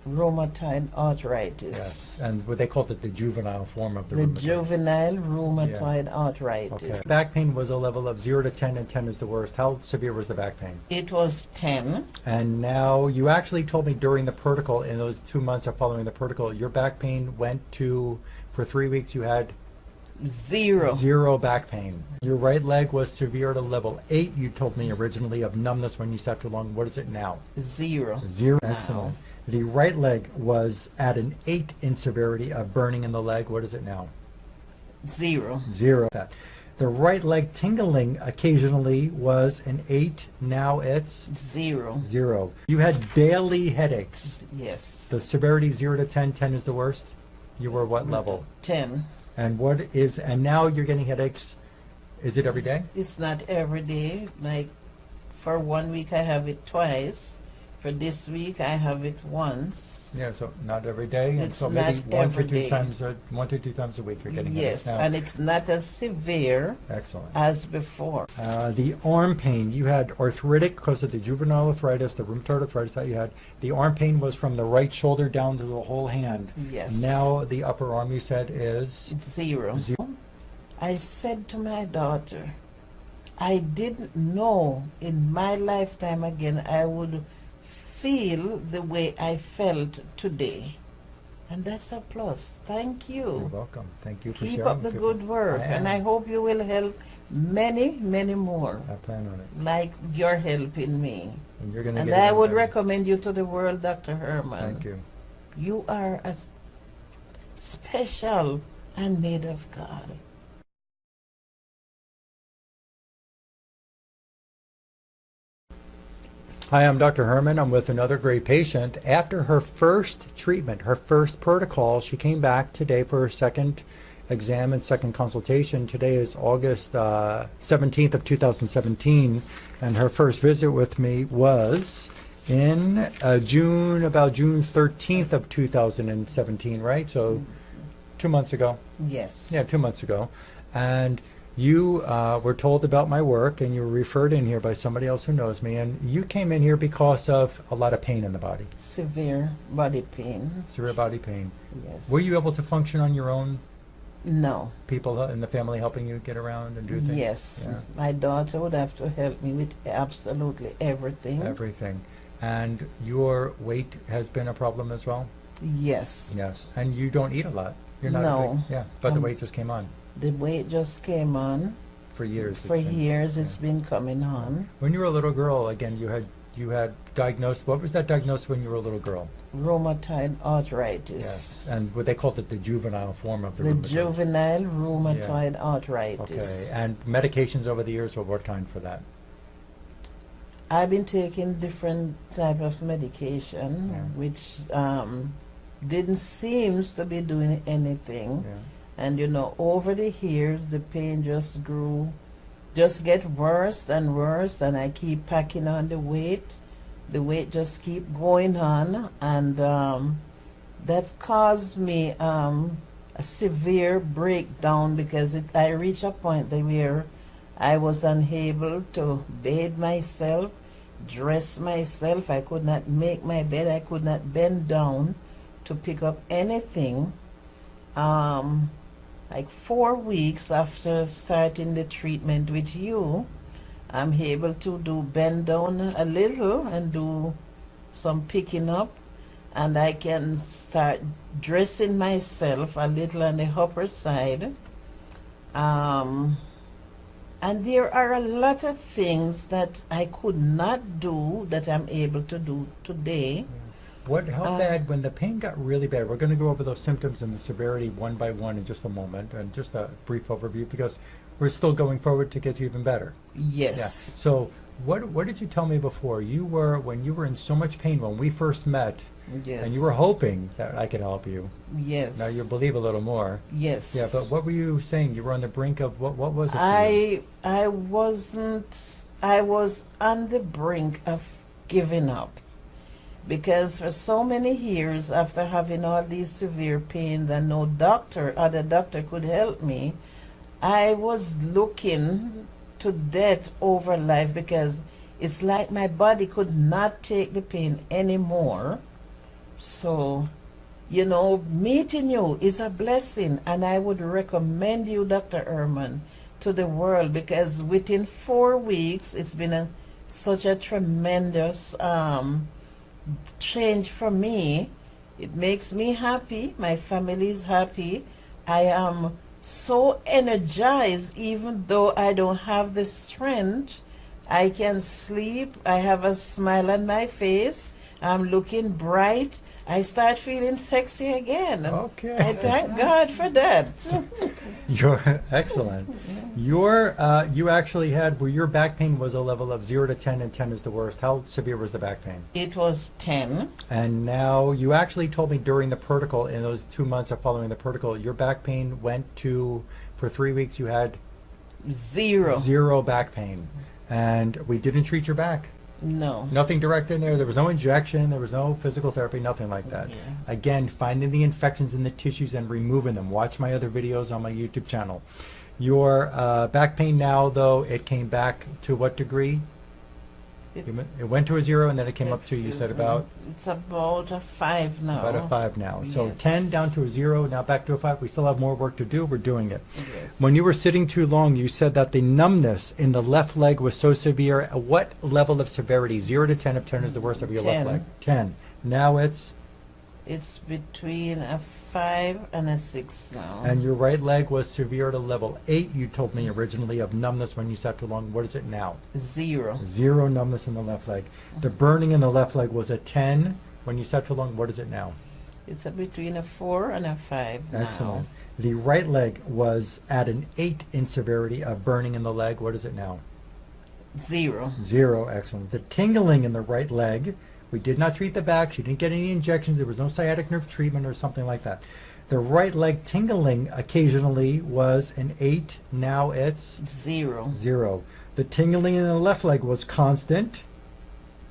Rheumatoid arthritis. Yes, and what they called it the juvenile form of the The rheumatoid. juvenile rheumatoid arthritis. Okay. Back pain was a level of 0 to 10, and 10 is the worst. How severe was the back pain? It was 10. And now you actually told me during the protocol, in those 2 months of following the protocol, your back pain went to, for 3 weeks, you had 0. back pain. Your right leg was severe to level 8. You told me originally of numbness when you sat too long. What is it now? 0. 0. Now. Excellent. The right leg was at an 8 in severity of burning in the leg. What is it now? 0. 0. The right leg tingling occasionally was an 8. Now it's 0. 0. You had daily headaches. Yes. The severity 0 to 10. 10 is the worst. You were what level? 10. And now you're getting headaches. Is it every day? It's not every day. Like for 1 week I have it twice. For this week I have it once. Yeah, so not every day. And It's so maybe not every day. 1 to 2 times a week you're getting Yes, headaches now. and it's not as severe Excellent. as before. The arm pain, you had arthritic because of the juvenile arthritis, the rheumatoid arthritis that you had. The arm pain was from the right shoulder down to the whole hand. Yes. Now the upper arm, you said, is It's 0. I said to my daughter, I didn't know in my lifetime again I would feel the way I felt today. And that's a plus. Thank You're you. welcome. Thank you for Keep sharing. up the good work. And I hope you will help many, many more, I plan on it. like you're helping me. And you're going to And get I it would done. recommend you to the world, Dr. Herman. Thank you. You are a special and made of God. Hi, I'm Dr. Herman. I'm with another great patient. After her first treatment, her first protocol, she came back today for her second exam and second consultation. Today is August 17th of 2017, and her first visit with me was in about June 13th of 2017, right? So 2 months ago. Yes. Yeah, 2 months ago. And you were told about my work, and you were referred in here by somebody else who knows me, and you came in here because of a lot of pain in the body, Severe body pain. severe body pain. Yes. Were you able to function on your own? No. People in the family helping you get around and do things? Yes. Yeah. My daughter would have to help me with absolutely everything. Everything. And your weight has been a problem as well? Yes. Yes. And you don't eat a lot. You're not a No. big, yeah, but the weight just came on The weight just came on. for years. For it's been- years yeah. it's been coming on. When you were a little girl, again, you had diagnosed, what was that diagnosed when you were a little girl? Rheumatoid arthritis. Yes, and what they called it the juvenile form of the The rheumatoid. juvenile rheumatoid arthritis. Okay, and medications over the years, what kind for that? I've been taking different type of medication, Yeah. which didn't seems to be doing anything. Yeah. And over the years, the pain just get worse and worse, and I keep packing on the weight. The weight just keep going on, and that's caused me a severe breakdown because I reached a point where I was unable to bathe myself, dress myself. I could not make my bed. I could not bend down to pick up anything. Like 4 weeks after starting the treatment with you, I'm able to bend down a little and do some picking up, and I can start dressing myself a little on the upper side. And there are a lot of things that I could not do that I'm able to do today. How bad, when the pain got really bad, we're going to go over those symptoms and the severity one by one in just a moment, and just a brief overview, because we're still going forward to get you even better. Yes. Yeah. So what did you tell me before? When you were in so much pain when we first met, Yes. and you were hoping that I could help you. Yes. Now you believe a little more. Yes. Yeah, but what were you saying? You were on the brink of, what was it for you? I was on the brink of giving up, because for so many years after having all these severe pains and no other doctor could help me, I was looking to death over life, because it's like my body could not take the pain anymore. So, meeting you is a blessing, and I would recommend you, Dr. Ehrman, to the world, because within 4 weeks, it's been such a tremendous change for me. It makes me happy. My family is happy. I am so energized, even though I don't have the strength. I can sleep. I have a smile on my face. I'm looking bright. I start feeling sexy again. Okay. I thank God for that. You're excellent. You actually had where your back pain was a level of 0 to 10, and 10 is the worst. How severe was the back pain? It was 10. And now you actually told me during the protocol, in those 2 months of following the protocol, your back pain went to, for 3 weeks, you had 0. zero back pain. And we didn't treat your back. No. Nothing direct in there. There was no injection. There was no physical therapy. Nothing like that. Yeah. Again, finding the infections in the tissues and removing them. Watch my other videos on my YouTube channel. Your back pain now, though, it came back to what degree? It went to a 0, and then it came up to, you said about? It's about a 5 now. About a 5 now. So Yes. 10 down to a 0, now back to a 5. We still have more work to do. We're doing it. Yes. When you were sitting too long, you said that the numbness in the left leg was so severe. What level of severity? 0 to 10, if 10 is the worst of your left 10. leg. 10. Now it's? It's between a 5 and a 6 now. And your right leg was severe to level 8, you told me originally, of numbness when you sat too long. What is it now? 0. 0 numbness in the left leg. The burning in the left leg was a 10 when you sat too long. What is it now? It's between a 4 and a 5 Excellent. The right leg was at an 8 in severity of burning in the leg. What is it now? now. 0. 0. Excellent. The tingling in the right leg, we did not treat the back. She didn't get any injections. There was no sciatic nerve treatment or something like that. The right leg tingling occasionally was an 8. Now it's 0. 0. The tingling in the left leg was constant.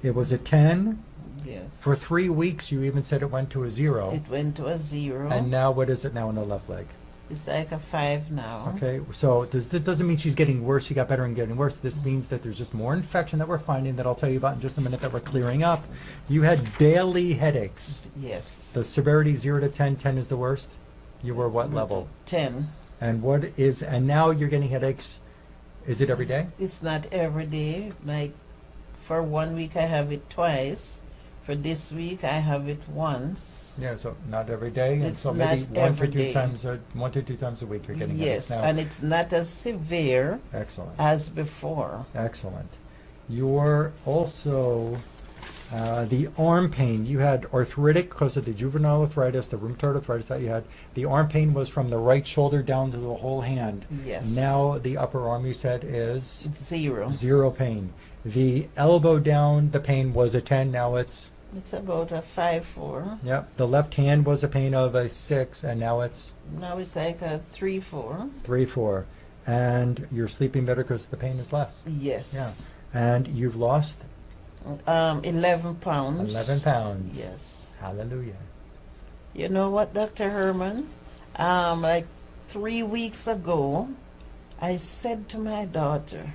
It was a 10. Yes. For 3 weeks, you even said it went to a 0. It went to a 0. And now what is it now in the left leg? It's like a 5 now. Okay, so that doesn't mean she's getting worse. She got better and getting worse. This means that there's just more infection that we're finding that I'll tell you about in just a minute that we're clearing up. You had daily headaches. Yes. The severity 0 to 10, 10 is the worst. You were what level? 10. And now you're getting headaches. Is it every day? It's not every day. Like for 1 week I have it twice. For this week I have it once. Yeah, so not every day. And It's so maybe not 1 to every 2 day. times 1 to 2 times a week you're getting Yes, headaches now. and it's not as severe Excellent. as before. Excellent. You're also the arm pain. You had arthritic because of the juvenile arthritis, the rheumatoid arthritis that you had. The arm pain was from the right shoulder down to the whole hand. Yes. Now the upper arm, you said, is It's 0. 0 pain. The elbow down, the pain was a 10. Now it's? It's about a 5-4. Yep. The left hand was a pain of a 6, and now it's? Now it's like a 3-4. 3, 4. And you're sleeping better because the pain is less. Yes. And you've lost? 11 pounds. 11 pounds. Yes. Hallelujah. You know what, Dr. Herman? Like 3 weeks ago, I said to my daughter,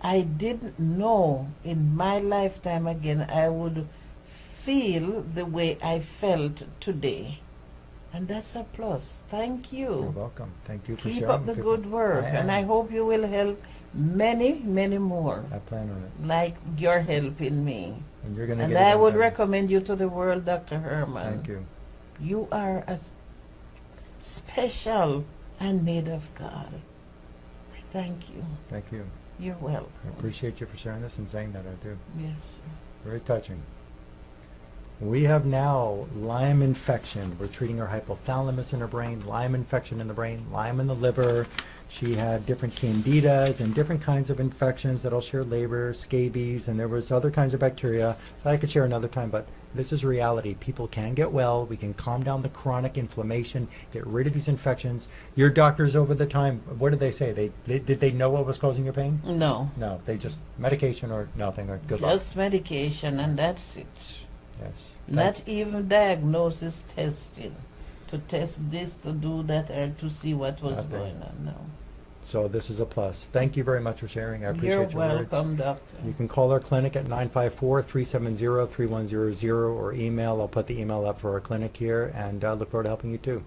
I didn't know in my lifetime again I would feel the way I felt today. And that's a plus. Thank you. You're welcome. Thank you for Keep sharing up the with people. good work, and I am. hope you will help many, many more, I plan on it. like you're helping me. And you're going to And get it I done would better. recommend you to the world, Dr. Herman. Thank you. You are special and made of God. Thank you. Thank you. You're welcome. I appreciate you for sharing this and saying that. I do. Yes. Very touching. We have now Lyme infection. We're treating her hypothalamus in her brain, Lyme infection in the brain, Lyme in the liver. She had different candidas and different kinds of infections that I'll share later, scabies, and there was other kinds of bacteria that I could share another time, but this is reality. People can get well. We can calm down the chronic inflammation, get rid of these infections. Your doctors over the time, what did they say? Did they know what was causing your pain? No. No, they just medication or nothing or good luck. Just medication, and that's it. Yes. Not even diagnosis testing. To test this, to do that, or to see what was Nothing. going on. No. So this is a plus. Thank you very much for sharing. I appreciate You're your words. welcome, doctor. You can call our clinic at 954-370-3100 or email. I'll put the email up for our clinic here, and look forward to helping you too.